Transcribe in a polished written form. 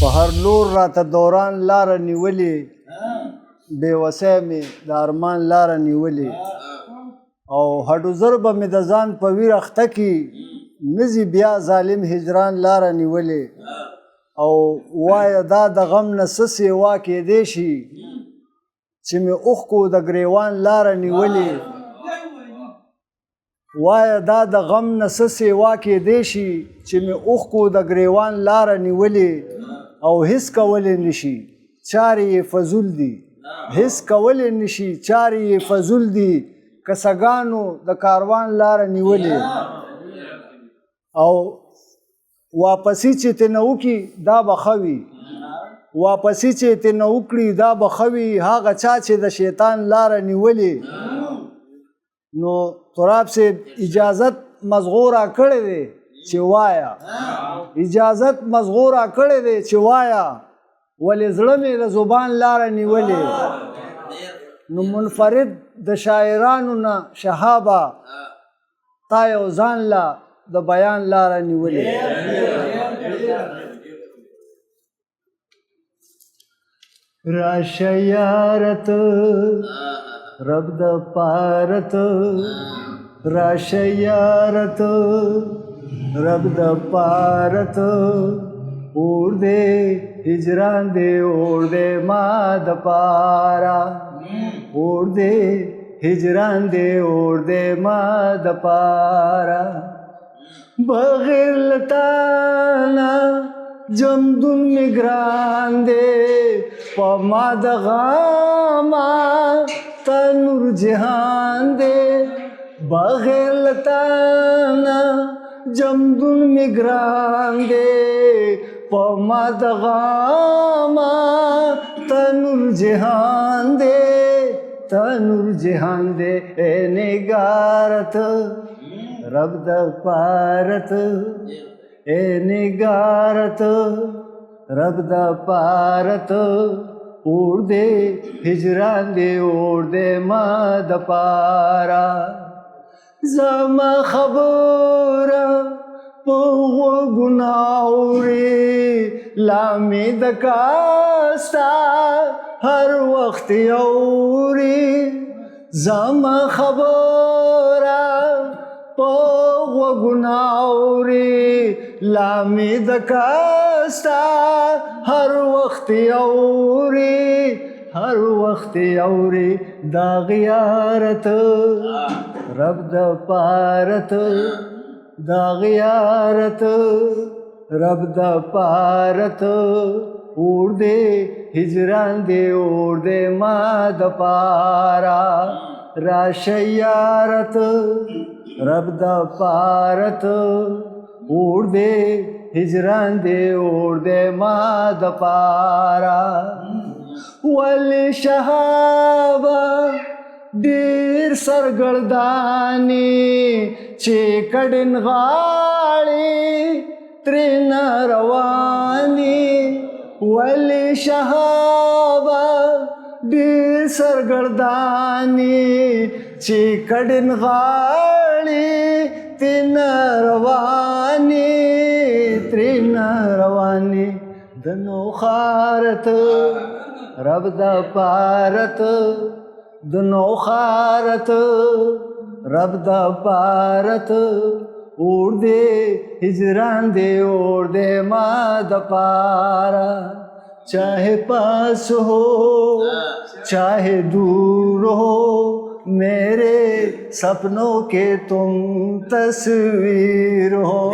په هر لور راته دوران لاره نیولې بې وسی مې د ارمان لاره نیولې او هډو زر به مې د ځان په ویر اخته کي نزي بیا ظالم هجران لاره نیولې او وایه دا د غم نه څه سیوا کیدی شي چې مې اوښکو د ګریوان لاره نیولې وایه دا د غم نه څه سیوا کیدی شي چې مې اوښکو د ګریوان لاره نیولې او هیڅ کولی نشي چارې یې فضول دي هیڅ کولی نشي چارې یې فضول دي کسګانو د کاروان لاره نیولې او واپسې چې ترنه وکړي دا به ښه وي واپسې چې ترنه وکړي دا به ښه وي هغه چا چې د شیطان لاره نیولې نو تراب صاحب اجازت مزغو را کړی دی چې وایه اجازت مزغو را کړی دی چې وایه ولې زړه مې د زبان لاره نیولې نو منفرد د شاعرانو نه شهابه تا یو ځان له د بیان لاره نیولې راشه یاره ته رب د پاره ته راشه یاره ته رب د پاره ته اور دې هجران دې اور دې ما د پاره اور دې هجران دې اور دې ما د پاره بغیر لتانا جمدون می ګران دې په ما د غاما تا نور جهان دې بغیر لتانا جمدون می ګران دې په ما د غاما تا نور جهان دې تا نور جهان دې اے نگارت رب د پارت اے نگارت رب د پارت اور دے ہجران دے اور دے ما د پارا زما خبر په غناوري لامې د کاستا هر وخت یوري زما خبر په غناوري لامې د کاستا هر وخت یوري هر وخت یوري دا غیارت رب د پارت دا غیارت رب د پارت اور دے ہجران دے اور دے ما د پارا راشه یارت رب د پارت اور دے ہجران دے اور دے ما د پارا ولی شهابا ډیر سرګردانی چې کډن غاړي ترن رواني ولی شهابا ډیر سرګردانی چې کډن غاړي ترن رواني ترن رواني دنو خارت رب د پارت دنو خارت رب د پارت اور دے ہجران دے اور دے ما د پارا چاہے پاس ہو چاہے دور ہو میرے سپنوں کے تم تصویر ہو